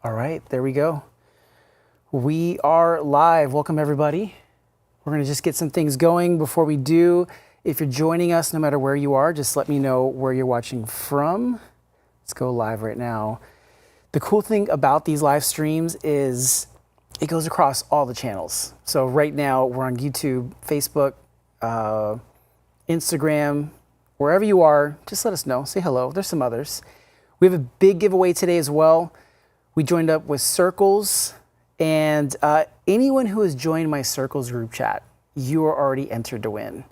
All right, there we go. We are live. Welcome, everybody. We're going to just get some things going before we do. If you're joining us, no matter where you are, just let me know where you're watching from. Let's go live right now. The cool thing about these live streams is it goes across all the channels. So right now we're on YouTube, Facebook, Instagram, wherever you are, just let us know. Say hello. There's some others. We have a big giveaway today as well. We joined up with Circles, and anyone who has joined my Circles group chat, you are already entered to win.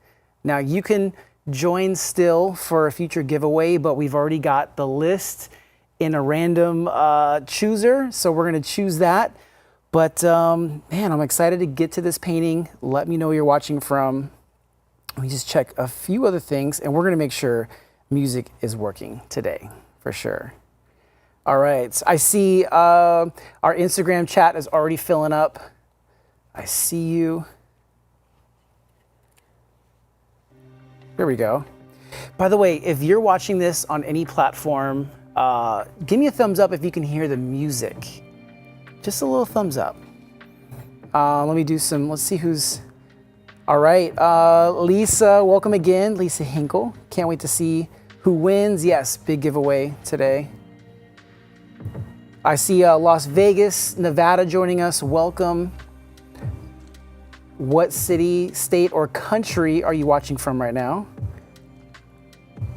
Now you can join still for a future giveaway, but we've already got the list in a random chooser, so we're gonna choose that. But man, I'm excited to get to this painting. Let me know where you're watching from. Let me just check a few other things, and we're gonna make sure music is working today, for sure. All right, I see our Instagram chat is already filling up. I see you. There we go. By the way, if you're watching this on any platform, give me a thumbs up if you can hear the music. Just a little thumbs up. Let me do some, let's see who's, all right. Lisa, welcome again. Lisa Hinkle. Can't wait to see who wins. Yes, big giveaway today. I see Las Vegas, Nevada joining us. Welcome. What city, state, or country are you watching from right now?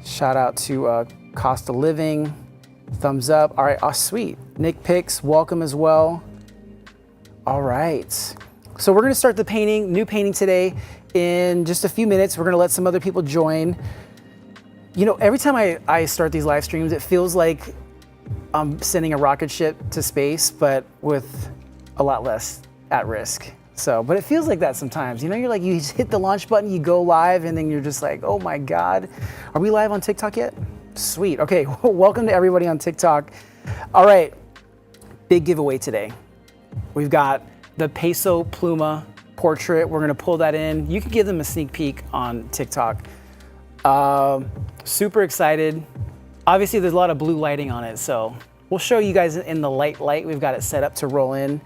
Shout out to Cost of Living. Thumbs up. All right, oh, sweet. Nick Picks, welcome as well. All right. So we're going to start the painting, new painting today in just a few minutes. We're going to let some other people join. You know, every time I start these live streams, it feels like I'm sending a rocket ship to space, but with a lot less at risk. So, but it feels like that sometimes. You know, you're like, you just hit the launch button, you go live, and then you're just like, oh my God. Are we live on TikTok yet? Sweet. Okay, welcome to everybody on TikTok. All right, big giveaway today. We've got the Peso Pluma portrait. We're gonna pull that in. You can give them a sneak peek on TikTok. Super excited. Obviously, there's a lot of blue lighting on it, so we'll show you guys in the light. We've got it set up to roll in.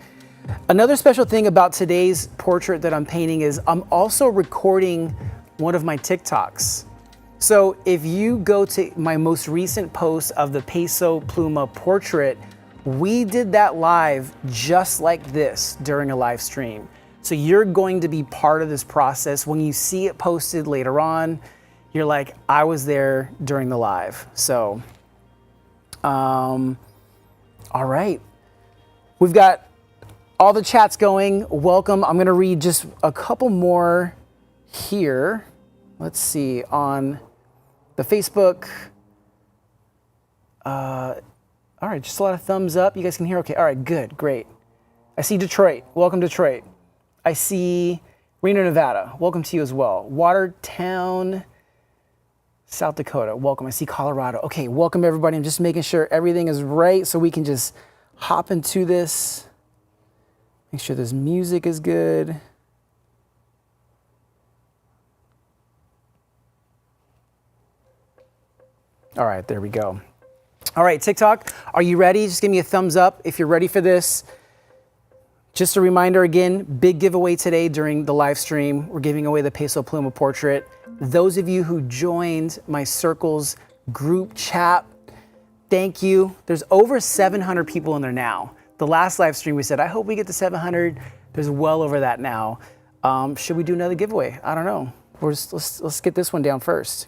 Another special thing about today's portrait that I'm painting is I'm also recording one of my TikToks. So if you go to my most recent post of the Peso Pluma portrait, we did that live just like this during a live stream. So you're going to be part of this process. When you see it posted later on, you're like, I was there during the live. So, all right. We've got all the chats going. Welcome. I'm gonna read just a couple more here. Let's see, on the Facebook. All right, just a lot of thumbs up. You guys can hear okay. All right, good, great. I see Detroit. Welcome, Detroit. I see Reno, Nevada. Welcome to you as well. Watertown, South Dakota. Welcome. I see Colorado. Okay, welcome everybody. I'm just making sure everything is right so we can just hop into this. Make sure this music is good. All right, there we go. All right, TikTok, are you ready? Just give me a thumbs up if you're ready for this. Just a reminder again, big giveaway today during the live stream. We're giving away the Peso Pluma portrait. Those of you who joined my Circles group chat, thank you. There's over 700 people in there now. The last live stream we said, I hope we get to 700. There's well over that now. Should we do another giveaway? I don't know. Let's get this one down first.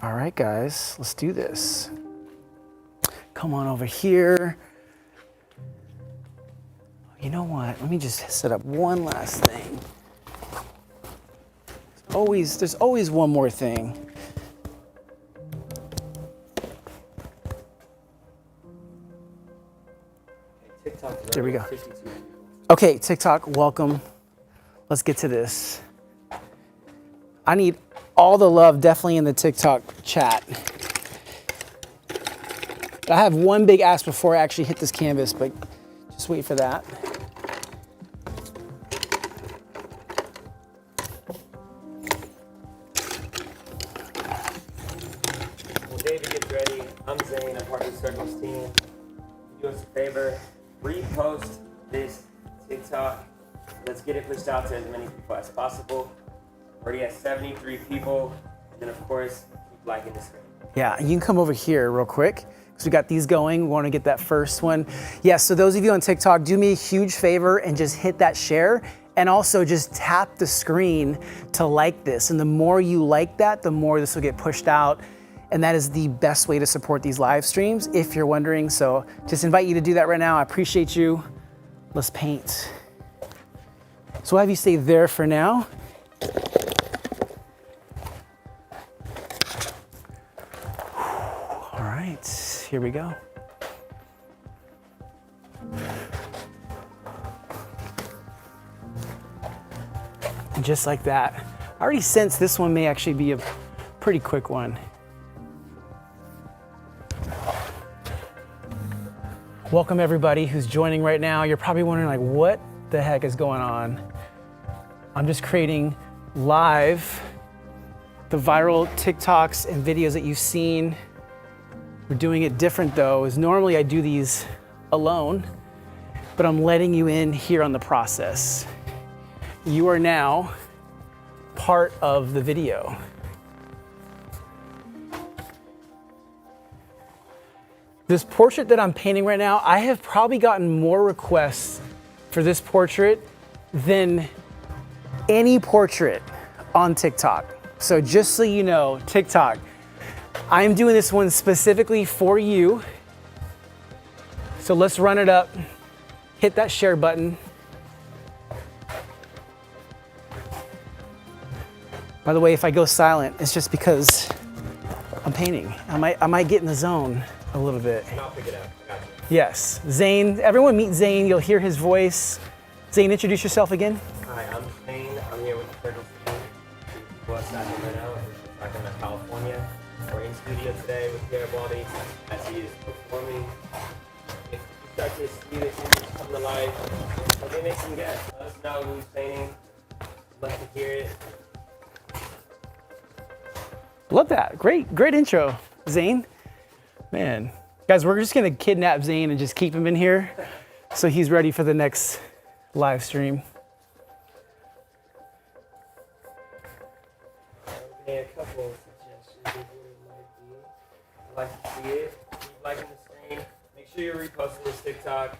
All right, guys, let's do this. Come on over here. You know what? Let me just set up one last thing. There's always one more thing. There we go. Okay, TikTok, welcome. Let's get to this. I need all the love definitely in the TikTok chat. I have one big ask before I actually hit this canvas, but just wait for that. Well, David gets ready. I'm Zane. I'm part of the Circles team. do us a favor, repost this TikTok. Let's get it pushed out to as many people as possible. Already at 73 people. And then of course, keep liking this video. Yeah, you can come over here real quick because we got these going. We want to get that first one. Yeah, so those of you on TikTok, do me a huge favor and just hit that share. And also just tap the screen to like this. And the more you like that, the more this will get pushed out. And that is the best way to support these live streams, if you're wondering. So just invite you to do that right now. I appreciate you. Let's paint. So we'll have you stay there for now. All right, here we go. And just like that, I already sense this one may actually be a pretty quick one. Welcome everybody who's joining right now. You're probably wondering like, what the heck is going on? I'm just creating live the viral TikToks and videos that you've seen. We're doing it different though, is normally I do these alone, but I'm letting you in here on the process. You are now part of the video. This portrait that I'm painting right now, I have probably gotten more requests for this portrait than any portrait on TikTok. So just so you know, TikTok, I'm doing this one specifically for you. So let's run it up, hit that share button. By the way, if I go silent, it's just because I'm painting. I might get in the zone a little bit. I'll pick it up. Gotcha. Yes, Zane, everyone meet Zane. You'll hear his voice. Zane, introduce yourself again. Hi, I'm Shane. I'm here with the Circle team. We're Sacramento, Sacramento, California. We're in studio today with Garibaldi as he is performing. If you start to see the image come to life, maybe make some guess. Let us know who's painting. Love to hear it. Love that. Great intro, Zane. Man, guys, we're just gonna kidnap Zane and just keep him in here so he's ready for the next live stream. Okay, a couple of suggestions of what it might be. I'd like to see it. Keep liking the stream. Make sure you're reposting this TikTok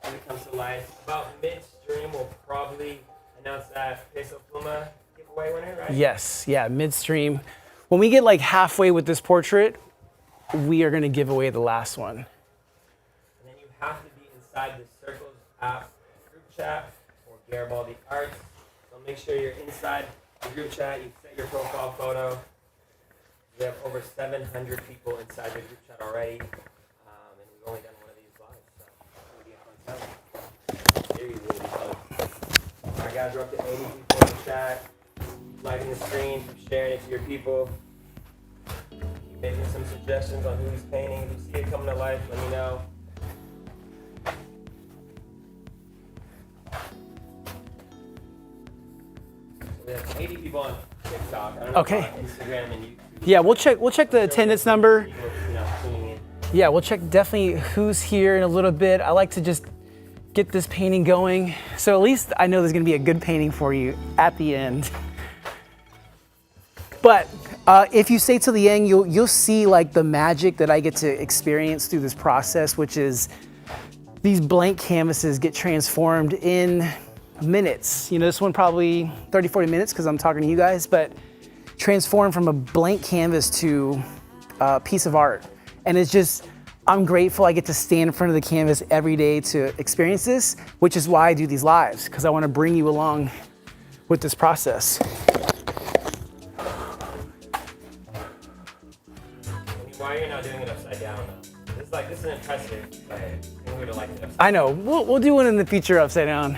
when it comes to life. About mid-stream, we'll probably announce that Peso Pluma giveaway winner, right? Yes, yeah, midstream. When we get like halfway with this portrait, we are gonna give away the last one. And then you have to be inside the Circles app group chat or Garibaldi Arts. So make sure you're inside the group chat. You set your profile photo. We have over 700 people inside the group chat already. And we've only done one of these live, so it's gonna be a fun time. Very, really fun. Alright guys, we're up to 80 people in the chat. Liking the stream, sharing it to your people. Making some suggestions on who's painting. If you see it coming to life, let me know. So we have 80 people on TikTok. I don't know Okay. about Instagram and YouTube. Yeah, we'll check the attendance number. People, tuning in. Yeah, we'll check definitely who's here in a little bit. I like to just get this painting going. So at least I know there's gonna be a good painting for you at the end. But if you stay till the end, you'll see like the magic that I get to experience through this process, which is these blank canvases get transformed in minutes. You know, this one probably 30, 40 minutes because I'm talking to you guys, but transformed from a blank canvas to a piece of art. And it's just, I'm grateful I get to stand in front of the canvas every day to experience this, which is why I do these lives, because I want to bring you along with this process. Why are you not doing it upside down though? This is impressive, but I think we would like it upside down. I know, we'll do one in the future upside down.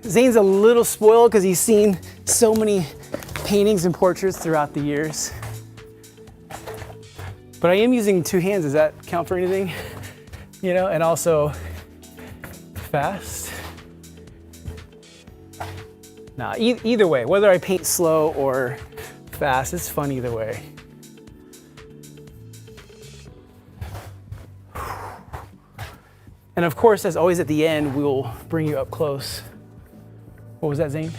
Zane's a little spoiled because he's seen so many paintings and portraits throughout the years. But I am using two hands, does that count for anything? You know, and also fast. Nah, either way, whether I paint slow or fast, it's fun either way. And of course, as always at the end, we'll bring you up close. What was that, Zane?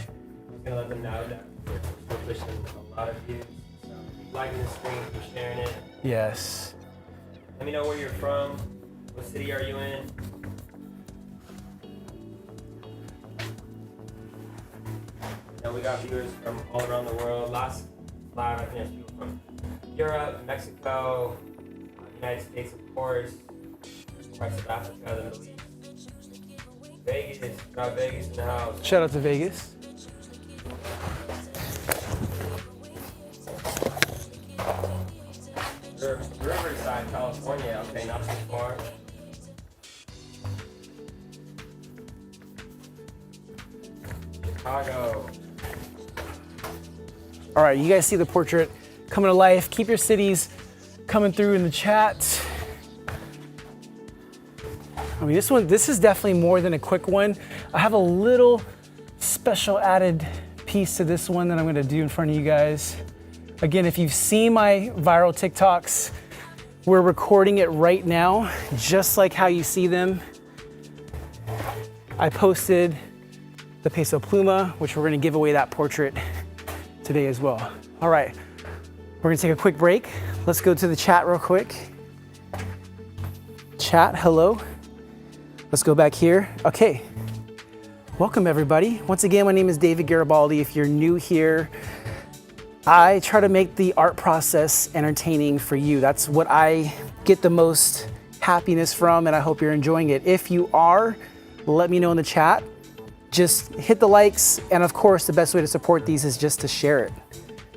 I'm gonna let them know that we're pushing a lot of views. So keep liking the stream, keep sharing it. Yes. Let me know where you're from. What city are you in? Now we got viewers from all around the world. Last live, I think there's people from Europe, Mexico, United States, of course, parts of Africa, the Middle East, Vegas. Got Vegas in the house. Shout out to Vegas. Riverside, California. Okay, not too far. Chicago. All right, you guys see the portrait coming to life. Keep your cities coming through in the chat. I mean, this is definitely more than a quick one. I have a little special added piece to this one that I'm gonna do in front of you guys. Again, if you've seen my viral TikToks, we're recording it right now, just like how you see them. I posted the Peso Pluma, which we're gonna give away that portrait today as well. All right, we're gonna take a quick break. Let's go to the chat real quick. Chat, hello. Let's go back here. Okay, welcome everybody. Once again, my name is David Garibaldi. If you're new here, I try to make the art process entertaining for you. That's what I get the most happiness from, and I hope you're enjoying it. If you are, let me know in the chat. Just hit the likes, and of course, the best way to support these is just to share it.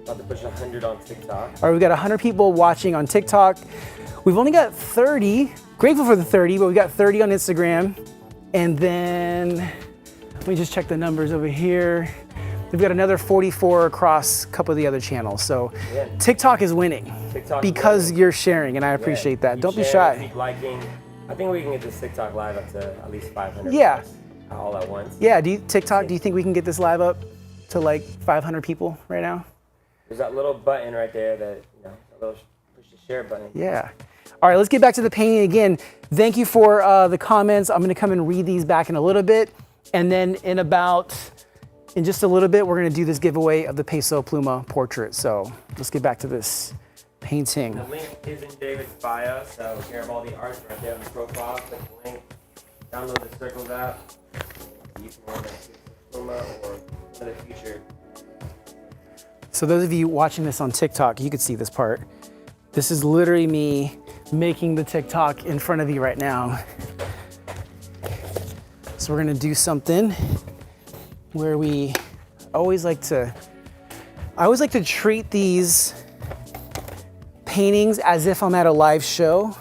About to push 100 on TikTok. All right, we've got 100 people watching on TikTok. We've only got 30. Grateful for the 30, but we got 30 on Instagram. And then, let me just check the numbers over here. We've got another 44 across a couple of the other channels. So Yeah. TikTok is winning because you're sharing, and I appreciate that. Keep Don't be sharing, shy. Keep liking. I think we can get this TikTok live up to at least 500. Yeah. All at once. Yeah, do you think we can get this live up to like 500 people right now? There's that little button right there that, a little push the share button. Yeah. All right, let's get back to the painting again. Thank you for the comments. I'm gonna come and read these back in a little bit. And then in just a little bit, we're gonna do this giveaway of the Peso Pluma portrait. So let's get back to this painting. The link is in David's bio, so Garibaldi Arts right there on the profile. Click the link, download the Circles app. You can order Pluma or for the future. So those of you watching this on TikTok, you could see this part. This is literally me making the TikTok in front of you right now. So we're gonna do something where I always like to treat these paintings as if I'm at a live show.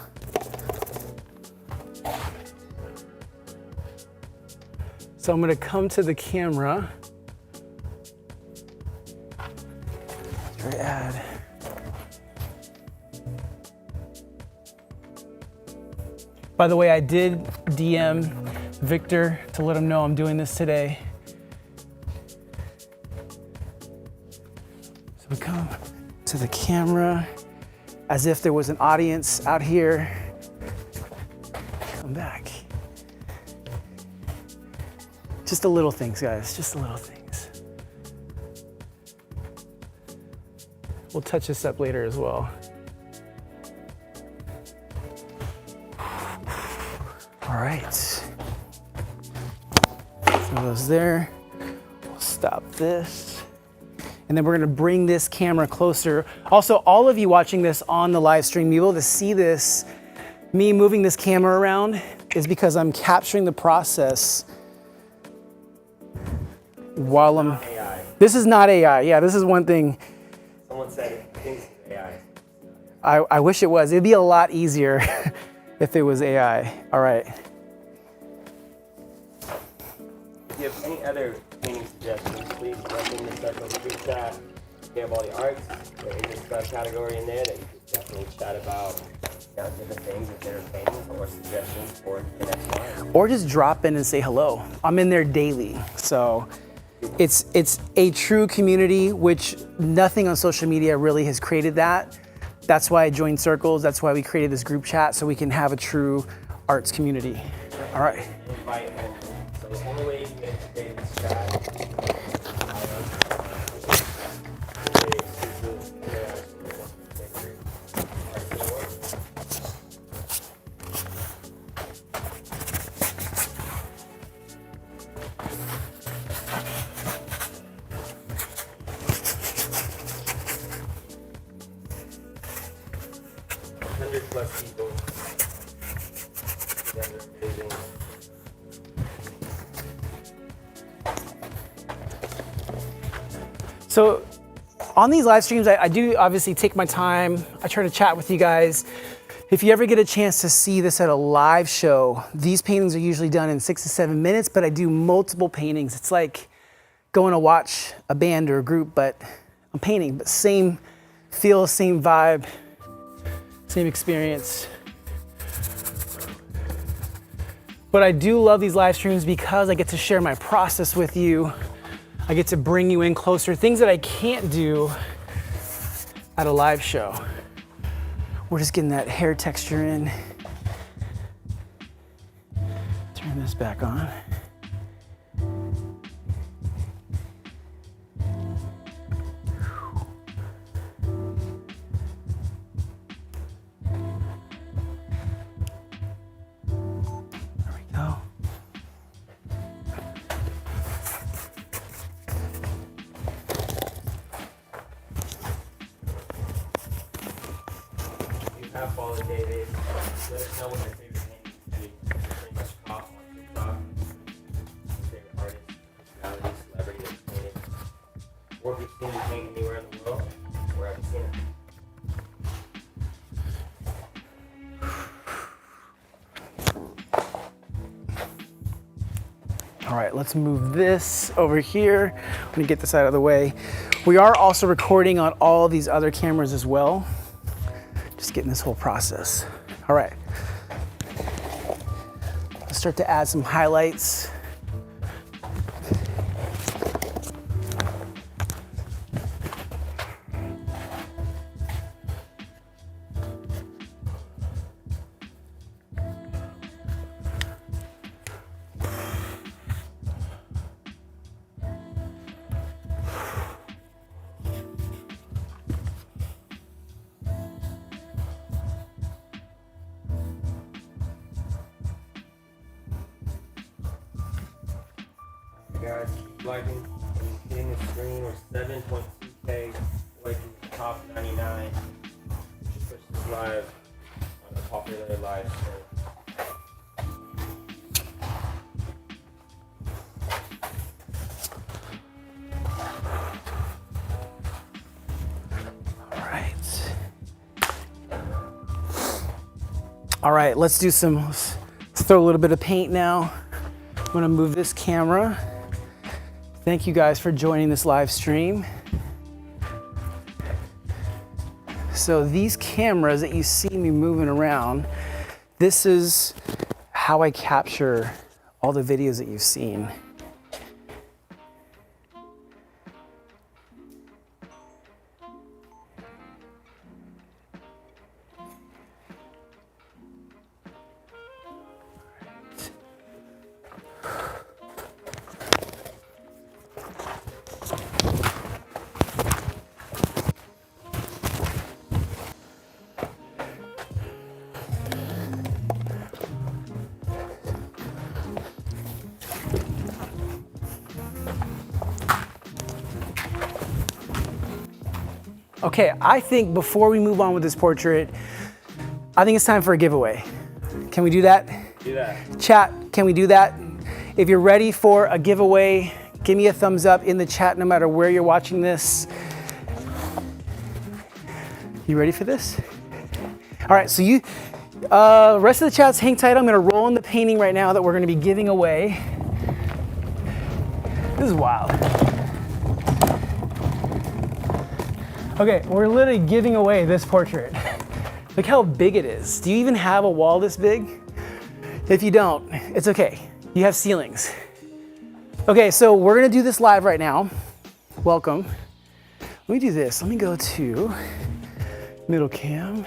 So I'm gonna come to the camera. Add. By the way, I did DM Victor to let him know I'm doing this today. So we come to the camera as if there was an audience out here. Come back. Just the little things, guys, just the little things. We'll touch this up later as well. All right. Throw those there. We'll stop this. And then we're gonna bring this camera closer. Also, all of you watching this on the live stream, you'll be able to see this. Me moving this camera around is because I'm capturing the process while I'm... AI. This is not AI. Yeah, this is one thing. Someone said it thinks it's AI. I wish it was. It'd be a lot easier if it was AI. All right. If you have any other painting suggestions, please let me in the Circles group chat. Garibaldi Arts, there is a subcategory in there that you could definitely chat about different things if they're paintings or suggestions for the next one. Or just drop in and say hello. I'm in there daily. So it's a true community, which nothing on social media really has created that. That's why I joined Circles. That's why we created this group chat, so we can have a true arts community. All right. Invite only. So the only way you can get to David's chat. Plus people. Yeah, they're amazing. So on these live streams, I do obviously take my time. I try to chat with you guys. If you ever get a chance to see this at a live show, these paintings are usually done in 6 to 7 minutes, but I do multiple paintings. It's like going to watch a band or a group, but I'm painting, but same feel, same vibe, same experience. But I do love these live streams because I get to share my process with you. I get to bring you in closer, things that I can't do at a live show. We're just getting that hair texture in. Turn this back on. Follow David. Let us know what your favorite painting would be. Pretty much pop on TikTok. Favorite artist, personality, celebrity that's painted. Or if you've seen him paint anywhere in the world, where have you seen it? All right, let's move this over here. Let me get this out of the way. We are also recording on all these other cameras as well. Just getting this whole process. All right. Let's start to add some highlights. Guys, keep liking, hitting the screen. We're 7.2K away from the top 99. Just push this live on a popular live stream. All right, let's throw a little bit of paint now. I'm gonna move this camera. Thank you guys for joining this live stream. So these cameras that you see me moving around, this is how I capture all the videos that you've seen. Okay, I think before we move on with this portrait, I think it's time for a giveaway. Can we do that? Do that. Chat, can we do that? If you're ready for a giveaway, give me a thumbs up in the chat no matter where you're watching this. You ready for this? All right, so rest of the chat's hang tight. I'm gonna roll in the painting right now that we're gonna be giving away. This is wild. Okay, we're literally giving away this portrait. Look how big it is. Do you even have a wall this big? If you don't, it's okay. You have ceilings. Okay, so we're gonna do this live right now. Welcome. Let me do this. Let me go to middle cam.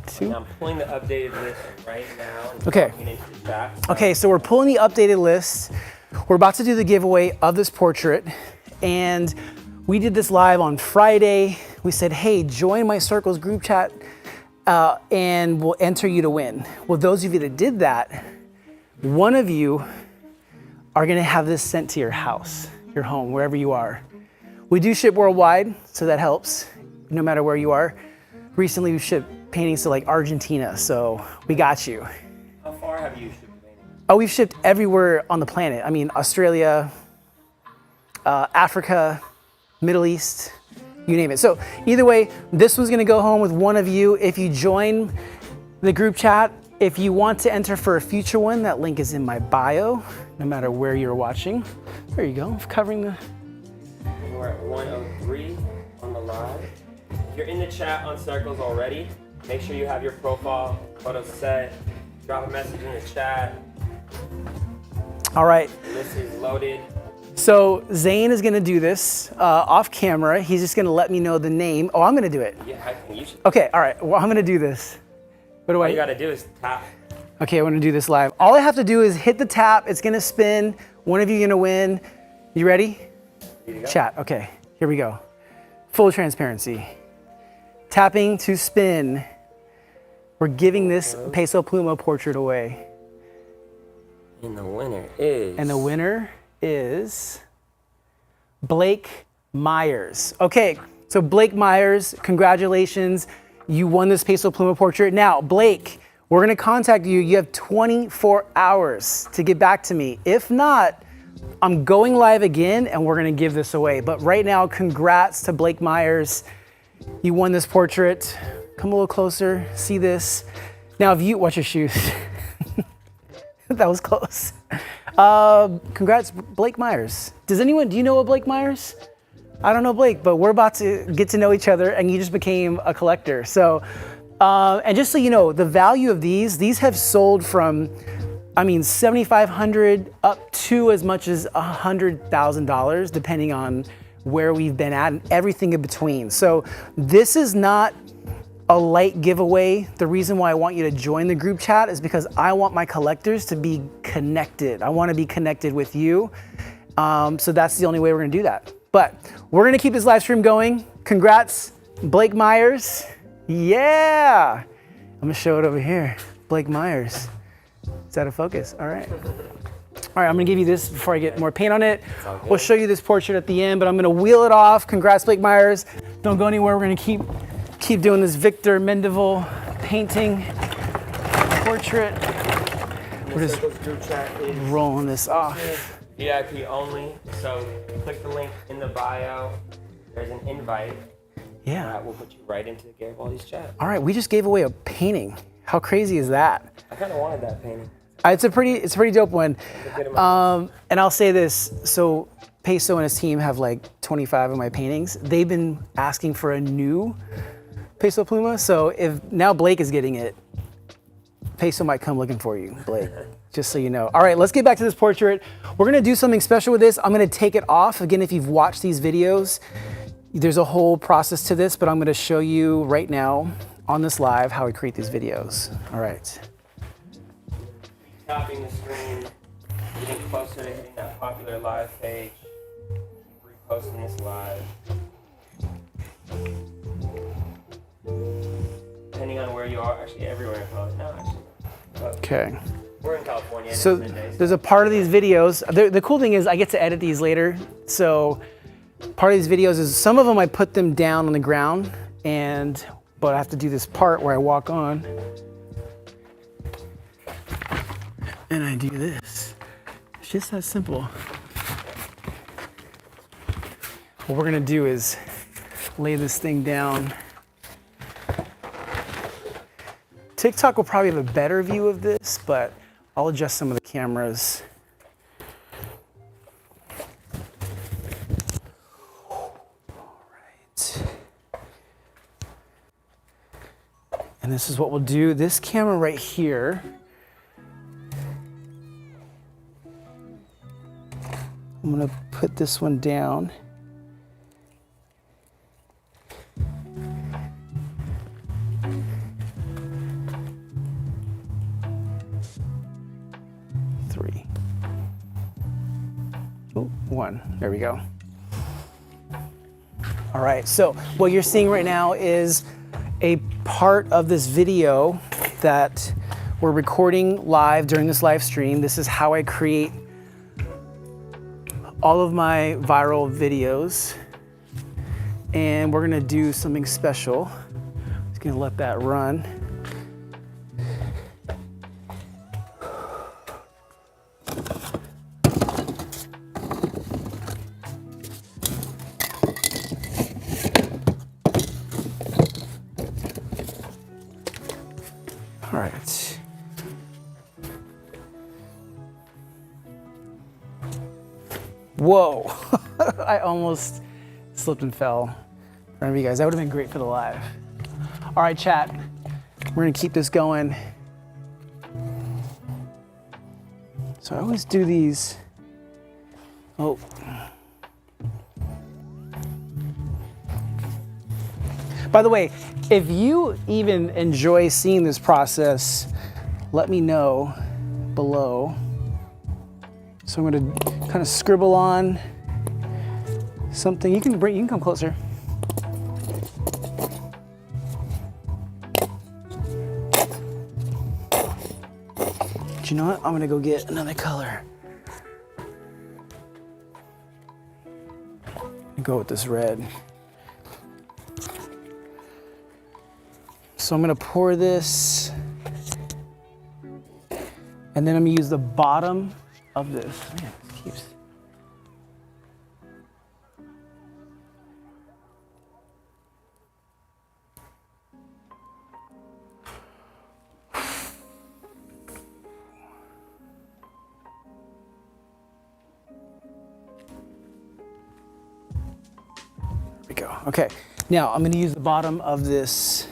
2. I'm pulling the updated list right now. And Okay. dropping it into the chat. Okay, so we're pulling the updated list. We're about to do the giveaway of this portrait. And we did this live on Friday. We said, hey, join my Circles group chat and we'll enter you to win. Well, those of you that did that, one of you are gonna have this sent to your house, your home, wherever you are. We do ship worldwide, so that helps, no matter where you are. Recently, we've shipped paintings to like Argentina, so we got you. How far have you shipped paintings? Oh, we've shipped everywhere on the planet. I mean, Australia, Africa, Middle East, you name it. So either way, this one's gonna go home with one of you. If you join the group chat, if you want to enter for a future one, that link is in my bio, no matter where you're watching. There you go, covering the... We're at 103 on the live. If you're in the chat on Circles already, make sure you have your profile photo set. Drop a message in the chat. All right. The list is loaded. So Zane is gonna do this off camera. He's just gonna let me know the name. Oh, I'm gonna do it. Yeah, I think you should. Okay, all right, well, I'm gonna do this. What do All I? you gotta do is tap. Okay, I'm gonna do this live. All I have to do is hit the tap, it's gonna spin. One of you gonna win. You ready? Ready to go? Chat, okay, here we go. Full transparency. Tapping to spin. We're giving this Peso Pluma portrait away. And the winner is. And the winner is Blake Myers. Okay, so Blake Myers, congratulations. You won this Peso Pluma portrait. Now, Blake, we're gonna contact you. You have 24 hours to get back to me. If not, I'm going live again and we're gonna give this away. But right now, congrats to Blake Myers. You won this portrait. Come a little closer, see this. Now, if you, watch your shoes. That was close. Congrats, Blake Myers. Do you know a Blake Myers? I don't know Blake, but we're about to get to know each other and you just became a collector. So, and just so you know, the value of these have sold from, I mean, $7,500 up to as much as $100,000, depending on where we've been at and everything in between. So this is not a light giveaway. The reason why I want you to join the group chat is because I want my collectors to be connected. I want to be connected with you. So that's the only way we're gonna do that. But we're gonna keep this live stream going. Congrats, Blake Myers. Yeah. I'm gonna show it over here. Blake Myers. It's out of focus, all right. All right, I'm gonna give you this before I get more paint on it. We'll show you this portrait at the end, but I'm gonna wheel it off. Congrats, Blake Myers. Don't go anywhere, we're gonna keep doing this Victor Mendivil painting portrait. We're just group chat is rolling this off. VIP only, so click the link in the bio. There's an invite. Yeah. We'll put you right into Garibaldi's chat. All right, we just gave away a painting. How crazy is that? I kind of wanted that painting. It's a pretty dope one. It's a good amount. And I'll say this, so Peso and his team have like 25 of my paintings. They've been asking for a new Peso Pluma, so if now Blake is getting it, Peso might come looking for you, Blake, just so you know. All right, let's get back to this portrait. We're gonna do something special with this. I'm gonna take it off. Again, if you've watched these videos, there's a whole process to this, but I'm gonna show you right now on this live how we create these videos. All right. Tapping the screen, getting closer to hitting that popular live page, reposting this live. Depending on where you are, actually everywhere in California. No, actually. But Okay. we're in California. And So it's midday, there's a part of these videos, the cool thing is I get to edit these later. So part of these videos is some of them I put them down on the ground but I have to do this part where I walk on and I do this. It's just that simple. What we're gonna do is lay this thing down. TikTok will probably have a better view of this, but I'll adjust some of the cameras. All right. And this is what we'll do. This camera right here, I'm gonna put this one down. 3. Oh, 1. There we go. All right, so what you're seeing right now is a part of this video that we're recording live during this live stream. This is how I create all of my viral videos. And we're gonna do something special. Just gonna let that run. All right. Whoa, I almost slipped and fell in front of you guys. That would have been great for the live. All right, chat, we're gonna keep this going. So I always do these. Oh. By the way, if you even enjoy seeing this process, let me know below. So I'm gonna kind of scribble on something. You can come closer. But you know what? I'm gonna go get another color. Go with this red. So I'm gonna pour this, and then I'm gonna use the bottom of this. Man, this keeps. There we go. Okay, now I'm gonna use the bottom of this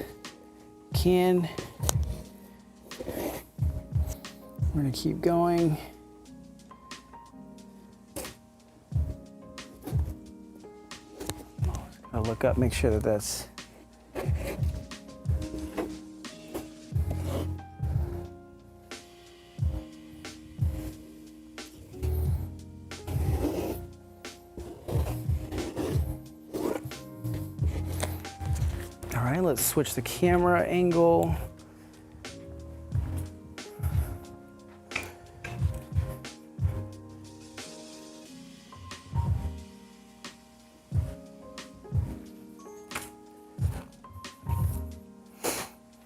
can. We're gonna keep going. I'll look up, make sure that that's. All right, let's switch the camera angle.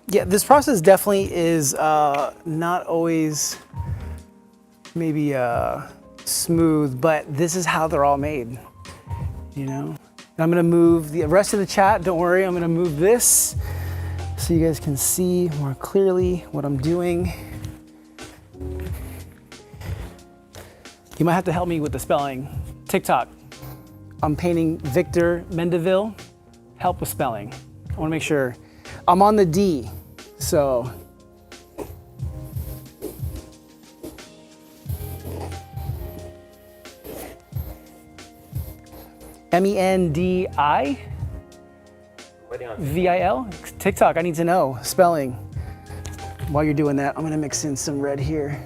Yeah, this process definitely is not always maybe smooth, but this is how they're all made, you know? And I'm gonna move the rest of the chat, don't worry, I'm gonna move this so you guys can see more clearly what I'm doing. You might have to help me with the spelling. TikTok, I'm painting Victor Mendivil, help with spelling. I wanna make sure, I'm on the D. So, Mendivil? TikTok, I need to know spelling. While you're doing that, I'm gonna mix in some red here.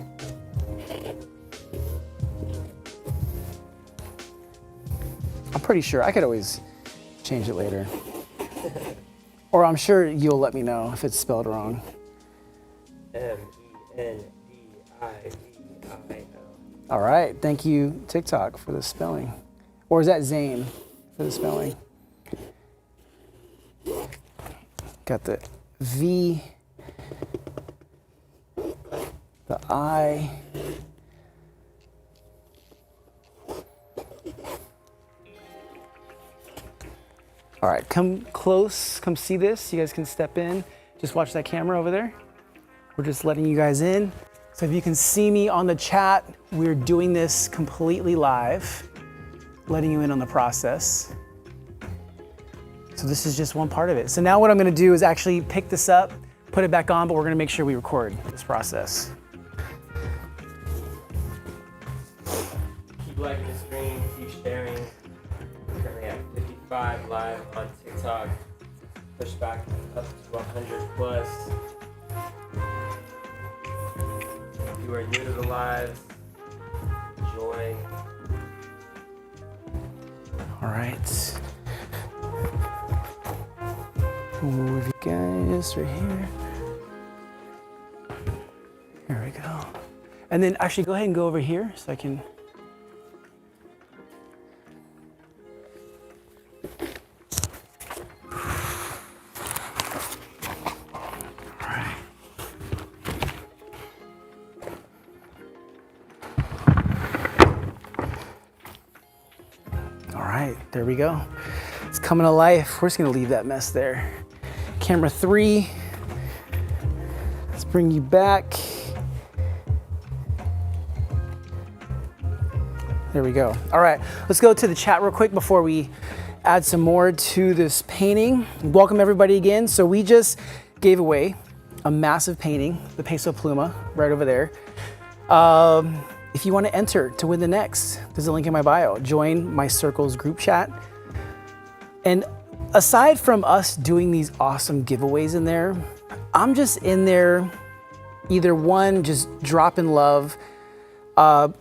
I'm pretty sure, I could always change it later. Or I'm sure you'll let me know if it's spelled wrong. Mendivil. All right, thank you, TikTok, for the spelling. Or is that Zane for the spelling? Got the V, the I. All right, come close, come see this. You guys can step in. Just watch that camera over there. We're just letting you guys in. So if you can see me on the chat, we're doing this completely live, letting you in on the process. So this is just one part of it. So now what I'm gonna do is actually pick this up, put it back on, but we're gonna make sure we record this process. Keep liking the stream, keep sharing. We're currently at 55 live on TikTok. Push back up to 100 plus. If you are new to the live, enjoy. All right. We'll move you guys right here. There we go. And then actually go ahead and go over here so I can. All right, there we go. It's coming to life. We're just gonna leave that mess there. Camera 3. Let's bring you back. There we go. All right, let's go to the chat real quick before we add some more to this painting. Welcome everybody again. So we just gave away a massive painting, the Peso Pluma, right over there. If you want to enter to win the next, there's a link in my bio. Join my Circles group chat. And aside from us doing these awesome giveaways in there, I'm just in there, either one, just dropping love.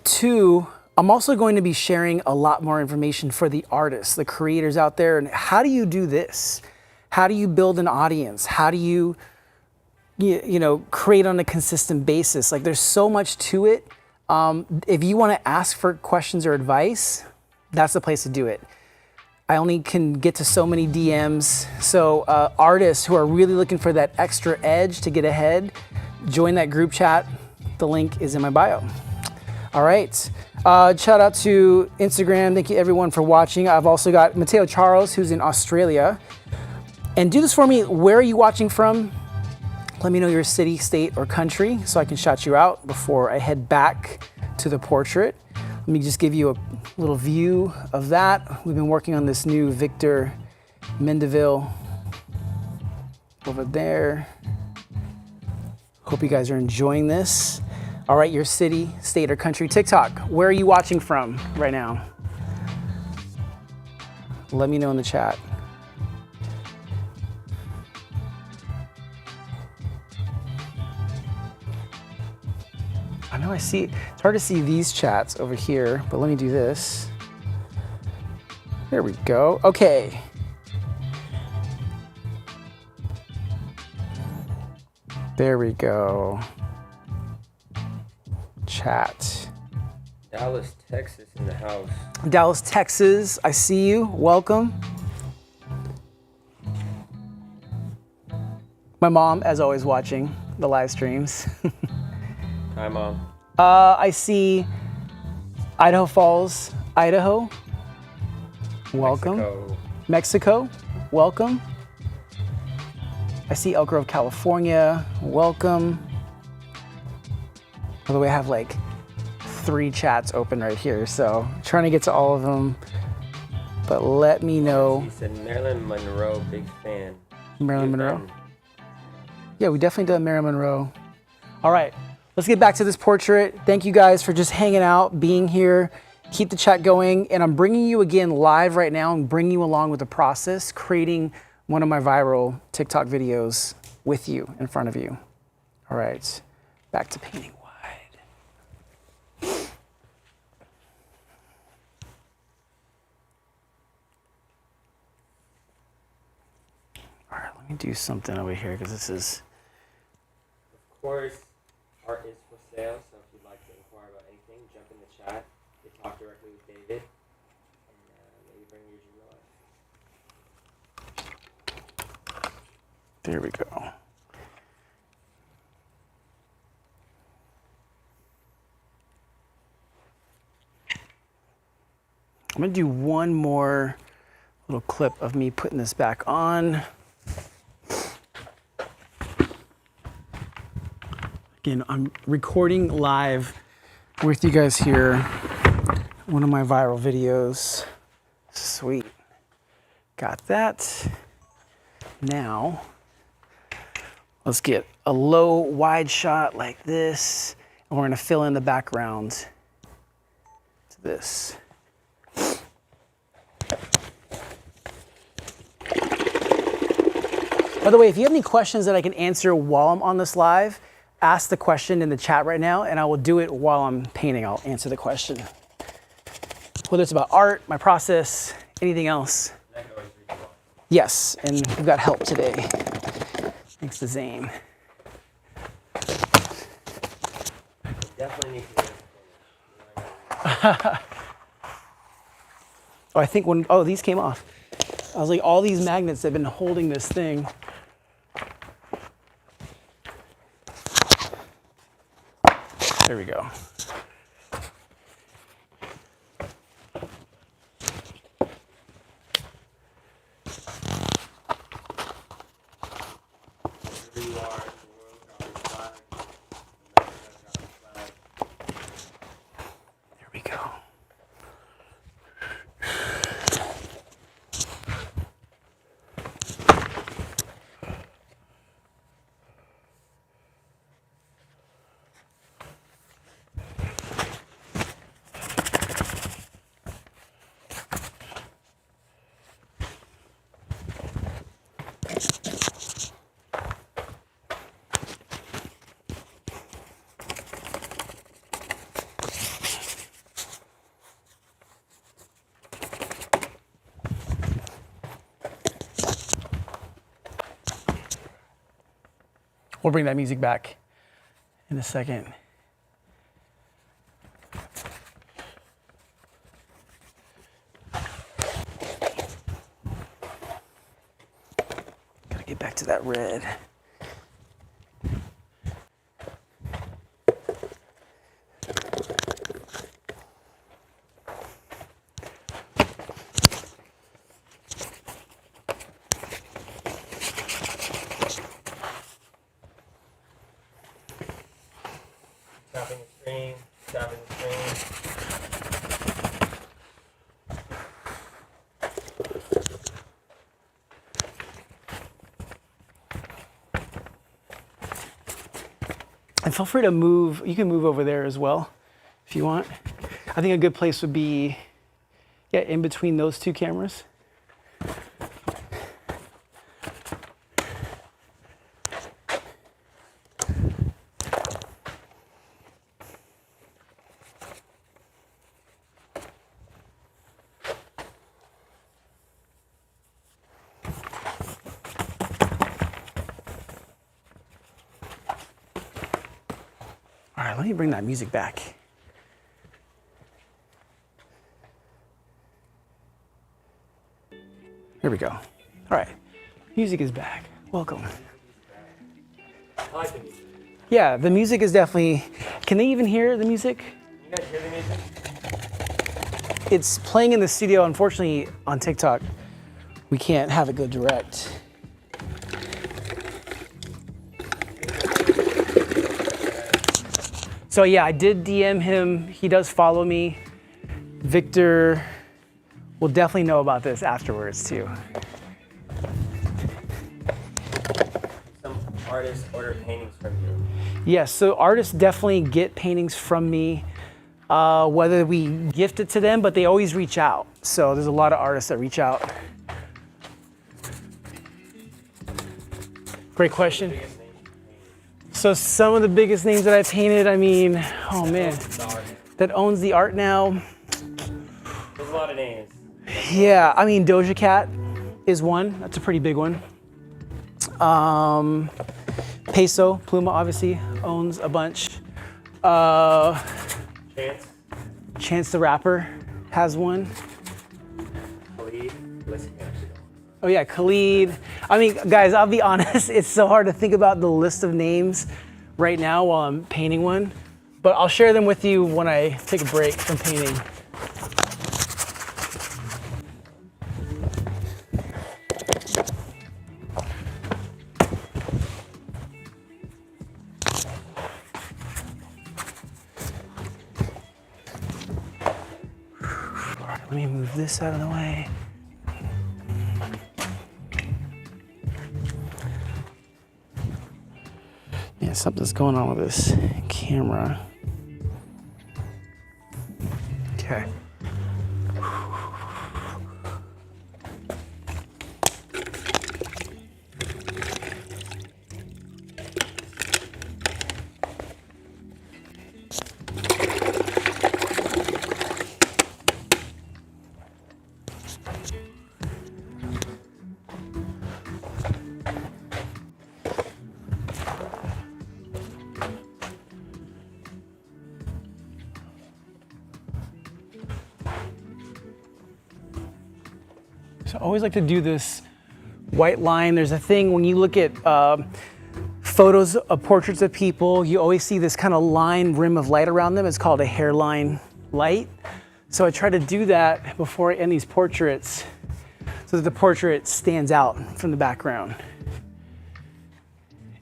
Two, I'm also going to be sharing a lot more information for the artists, the creators out there. And how do you do this? How do you build an audience? How do you create on a consistent basis? Like, there's so much to it. If you want to ask for questions or advice, that's the place to do it. I only can get to so many DMs. So artists who are really looking for that extra edge to get ahead, join that group chat. The link is in my bio. All right. Shout out to Instagram. Thank you everyone for watching. I've also got Mateo Charles, who's in Australia. And do this for me. Where are you watching from? Let me know your city, state, or country so I can shout you out before I head back to the portrait. Let me just give you a little view of that. We've been working on this new Victor Mendivil over there. Hope you guys are enjoying this. All right, your city, state, or country. TikTok, where are you watching from right now? Let me know in the chat. I know I see, it's hard to see these chats over here, but let me do this. There we go. Okay. There we go. Chat. Dallas, Texas in the house. Dallas, Texas, I see you. Welcome. My mom, as always, watching the live streams. Hi, Mom. I see Idaho Falls, Idaho. Welcome. Mexico. Welcome. I see Elk Grove, California. Welcome. By the way, I have like 3 chats open right here, so I'm trying to get to all of them. But let me know. He said Marilyn Monroe, big fan. Marilyn Monroe? Yeah, we definitely done Marilyn Monroe. All right. Let's get back to this portrait. Thank you guys for just hanging out, being here. Keep the chat going. And I'm bringing you again live right now and bringing you along with the process, creating one of my viral TikTok videos with you, in front of you. All right, back to painting wide. All right, let me do something over here because this is... Of course. Art is for sale, so if you'd like to inquire about anything, jump in the chat. You can talk directly with David, and maybe bring your dream to life. There we go. I'm gonna do one more little clip of me putting this back on. Again, I'm recording live with you guys here. One of my viral videos. Sweet. Got that. Now, let's get a low, wide shot like this. And we're gonna fill in the background to this. By the way, if you have any questions that I can answer while I'm on this live, ask the question in the chat right now, and I will do it while I'm painting. I'll answer the question. whether it's about art, my process, anything else. And I can always read them all. Yes, and we've got help today. Thanks to Zane. Definitely need to. Oh, I think when, oh, these came off. I was like, all these magnets have been holding this thing. There we go. Wherever you are, the world got its flag. America got its flag. There we go. We'll bring that music back in a second. Gotta get back to that red. Tapping the screen, tapping the screen. And feel free to move, you can move over there as well if you want. I think a good place would be, yeah, in between those two cameras. All right, let me bring that music back. Here we go. All right, music is back. Welcome. I like the music. Yeah, the music is definitely, can they even hear the music? You guys hear the music? It's playing in the studio. Unfortunately, on TikTok, we can't have it go direct. So yeah, I did DM him. He does follow me. Victor will definitely know about this afterwards too. Some artists order paintings from you. Yes, so artists definitely get paintings from me, whether we gift it to them, but they always reach out. So there's a lot of artists that reach out. Great question. Biggest name. So some of the biggest names that I've painted, I mean, oh man, that owns the art now. There's a lot of names. Yeah, I mean, Doja Cat is one. That's a pretty big one. Peso, Pluma obviously owns a bunch. Chance, Chance the Rapper has one. Khalid, listen, actually. Oh yeah, Khalid. I mean, guys, I'll be honest, it's so hard to think about the list of names right now while I'm painting one, but I'll share them with you when I take a break from painting. All right, let me move this out of the way. Yeah, something's going on with this camera. Okay. So I always like to do this white line. There's a thing when you look at photos of portraits of people, you always see this kind of line rim of light around them. It's called a hairline light. So I try to do that before I end these portraits so that the portrait stands out from the background.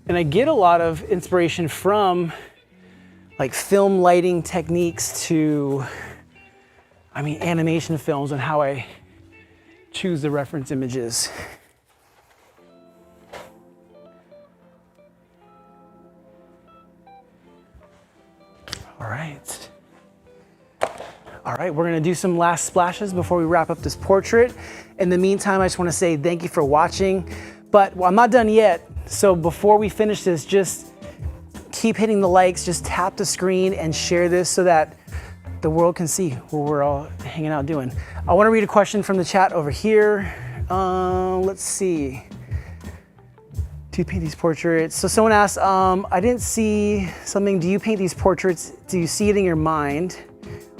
And I get a lot of inspiration from like film lighting techniques to, animation films and how I choose the reference images. All right. All right, we're gonna do some last splashes before we wrap up this portrait. In the meantime, I just wanna say thank you for watching, but I'm not done yet. So before we finish this, just keep hitting the likes, just tap the screen and share this so that the world can see what we're all hanging out doing. I wanna read a question from the chat over here. Let's see. Do you paint these portraits? So someone asked, I didn't see something, do you paint these portraits? Do you see it in your mind?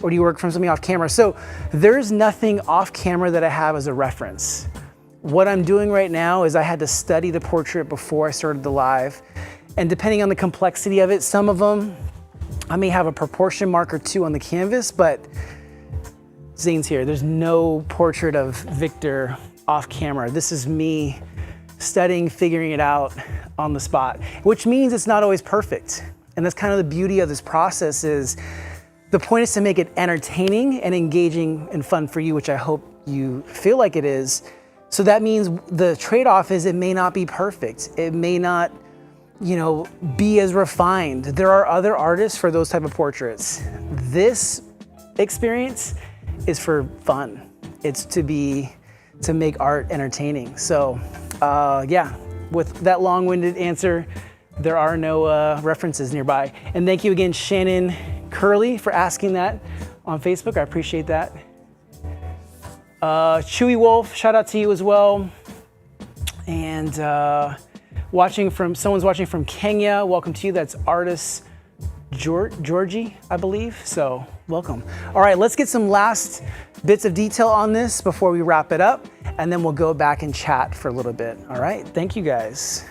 Or do you work from something off camera? So there's nothing off camera that I have as a reference. What I'm doing right now is I had to study the portrait before I started the live. And depending on the complexity of it, some of them, I may have a proportion mark or two on the canvas, but Zane's here. There's no portrait of Victor off camera. This is me studying, figuring it out on the spot, which means it's not always perfect. And that's kind of the beauty of this process is the point is to make it entertaining and engaging and fun for you, which I hope you feel like it is. So that means the trade-off is it may not be perfect. It may not, be as refined. There are other artists for those type of portraits. This experience is for fun. It's to make art entertaining. So yeah, with that long-winded answer, there are no references nearby. And thank you again, Shannon Curley, for asking that on Facebook. I appreciate that. Chewy Wolf, shout out to you as well. And someone's watching from Kenya. Welcome to you. That's artist Georgie, I believe. So welcome. All right, let's get some last bits of detail on this before we wrap it up, and then we'll go back and chat for a little bit. All right, thank you guys.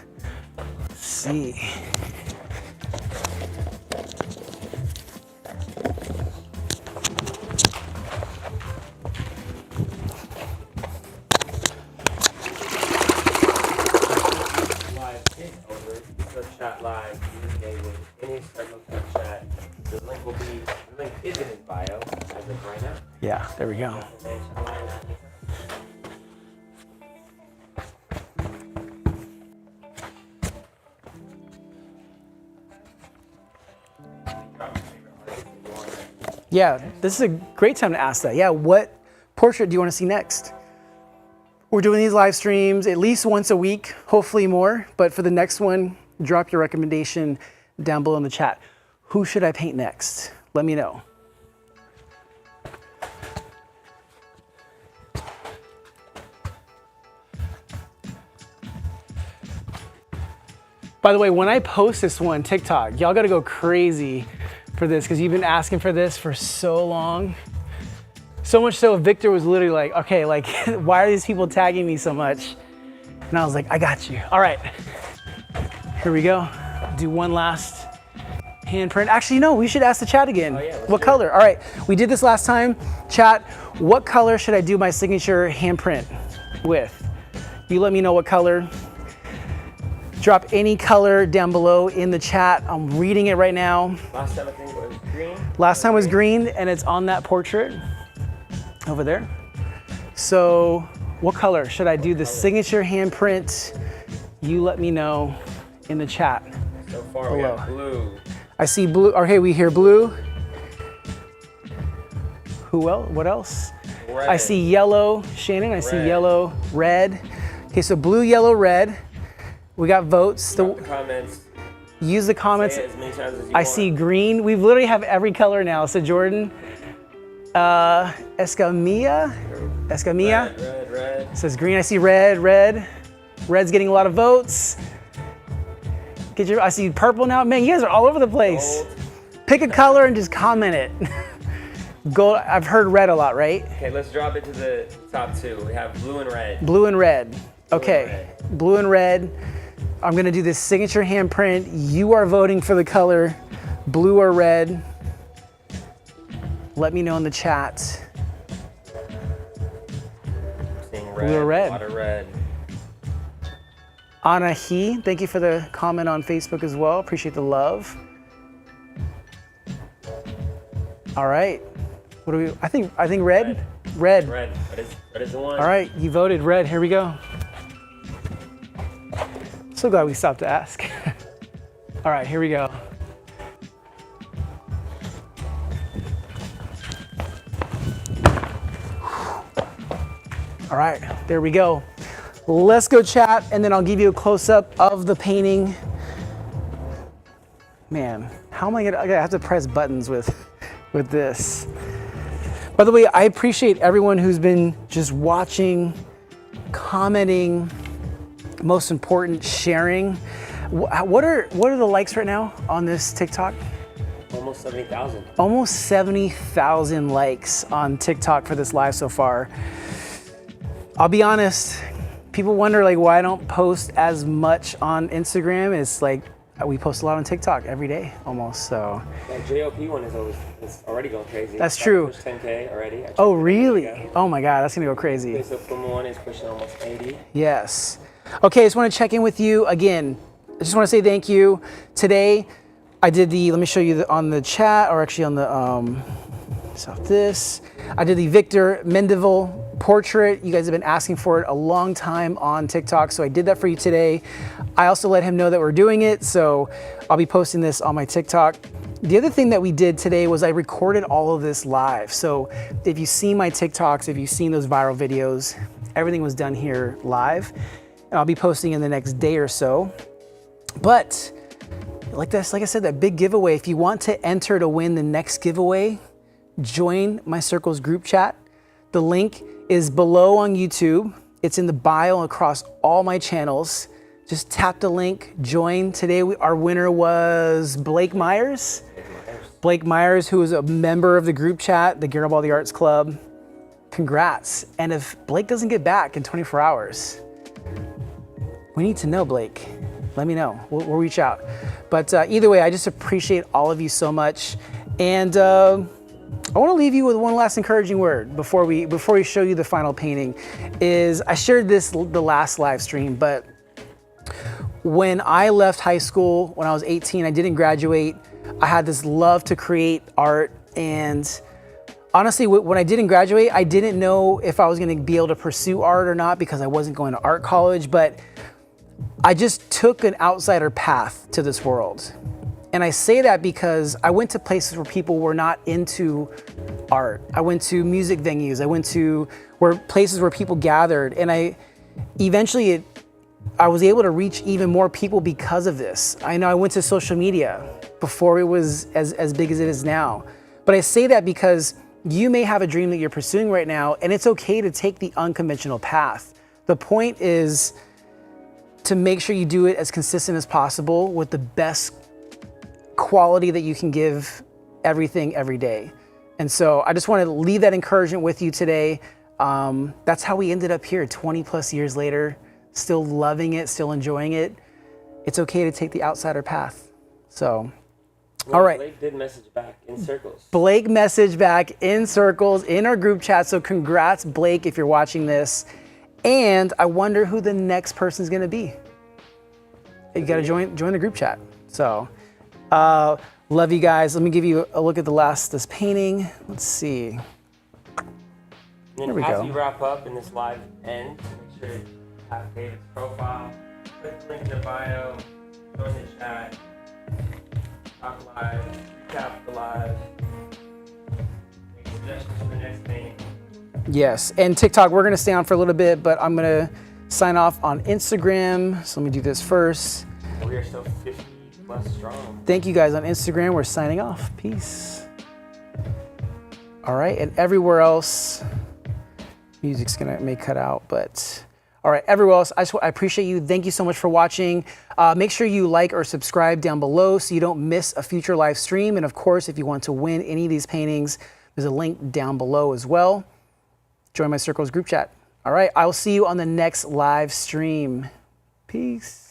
Let's see. Chat live, any circle chat. The link is in his bio as of right now. Yeah, there we go. Yeah, this is a great time to ask that. Yeah, what portrait do you want to see next? We're doing these live streams at least once a week, hopefully more, but for the next one, drop your recommendation down below in the chat. Who should I paint next? Let me know. By the way, when I post this one, TikTok, y'all gotta go crazy for this because you've been asking for this for so long. So much so, Victor was literally like, okay, like, why are these people tagging me so much? And I was like, I got you. All right. Here we go. Do one last handprint. Actually, no, we should ask the chat again. Oh, yeah, what color? All right, we did this last time. Chat, what color should I do my signature handprint with? You let me know what color. Drop any color down below in the chat. I'm reading it right now. Last time I think was green. Last time was green, and it's on that portrait over there. So what color should I do the signature handprint? You let me know in the chat. So far we got blue. I see blue. Okay, we hear blue. Who else? What else? Red. I see yellow. Shannon, I see yellow, red. Okay, so blue, yellow, red. We got votes. Drop the comments. Use the comments. Say it as many times as you I want. see green. We literally have every color now. So Jordan, Escamilla. Red. Says green. I see red. Red's getting a lot of votes. I see purple now. Man, you guys are all over the place. Gold. Pick a color and just comment it. Gold, I've heard red a lot, right? Okay, let's drop it to the top two. We have blue and red. Blue and red. Okay, and red. Blue and red. I'm gonna do this signature handprint. You are voting for the color, blue or red. Let me know in the chat. Seeing red, Blue or red? a lot of red. Anahi, thank you for the comment on Facebook as well. Appreciate the love. All right. What do we? I think red. Red. Red. Red is the one. All right, you voted red. Here we go. So glad we stopped to ask. All right, here we go. All right, there we go. Let's go chat, and then I'll give you a close-up of the painting. Man, how am I gonna have to press buttons with this? By the way, I appreciate everyone who's been just watching, commenting, most important, sharing. What are the likes right now on this TikTok? Almost 70,000. Almost 70,000 likes on TikTok for this live so far. I'll be honest, people wonder like why I don't post as much on Instagram. It's like we post a lot on TikTok every day almost, so. That JOP one is already going crazy. That's true. Pushed 10K already. Oh really? Oh my God, that's gonna go crazy. Okay, so Puma one is pushing almost 80. Yes. Okay, I just want to check in with you again. I just want to say thank you. Today, I did let me show you on the chat, or actually on the, this. I did the Victor Mendivil portrait. You guys have been asking for it a long time on TikTok, so I did that for you today. I also let him know that we're doing it, so I'll be posting this on my TikTok. The other thing that we did today was I recorded all of this live. So if you see my TikToks, if you've seen those viral videos, everything was done here live. And I'll be posting in the next day or so. But like I said, that big giveaway, if you want to enter to win the next giveaway, join my Circles group chat. The link is below on YouTube. It's in the bio across all my channels. Just tap the link, join. Today, our winner was Blake Myers. Blake Myers, who is a member of the group chat, the Garibaldi Arts Club. Congrats. And if Blake doesn't get back in 24 hours, we need to know, Blake. Let me know. We'll reach out. But either way, I just appreciate all of you so much. And I want to leave you with one last encouraging word before we show you the final painting. Is I shared this the last live stream, but when I left high school, when I was 18, I didn't graduate. I had this love to create art, and honestly, when I didn't graduate, I didn't know if I was going to be able to pursue art or not because I wasn't going to art college, but I just took an outsider path to this world. And I say that because I went to places where people were not into art. I went to music venues. I went to places where people gathered. And I was able to reach even more people because of this. I know I went to social media before it was as big as it is now. But I say that because you may have a dream that you're pursuing right now, and it's okay to take the unconventional path. The point is to make sure you do it as consistent as possible with the best quality that you can give everything every day. And so I just want to leave that encouragement with you today. That's how we ended up here 20 plus years later, still loving it, still enjoying it. It's okay to take the outsider path. So, all right. Blake did message back in Circles. Blake messaged back in Circles in our group chat. So congrats, Blake, if you're watching this. And I wonder who the next person's gonna be. You gotta join the group chat. So, love you guys. Let me give you a look at this painting. Let's see. And There we as go. you wrap up in this live end, make sure to have David's profile, click the link in the bio, join the chat, talk live, recap the live, make suggestions for the next painting. Yes, and TikTok, we're gonna stay on for a little bit, but I'm gonna sign off on Instagram. So let me do this first. We are still 50 plus strong. Thank you guys on Instagram. We're signing off. Peace. All right, and everywhere else, music's may cut out, but all right, everywhere else, I appreciate you. Thank you so much for watching. Make sure you like or subscribe down below so you don't miss a future live stream. And of course, if you want to win any of these paintings, There's a link down below as well. Join my Circles group chat. All right, I will see you on the next live stream. Peace.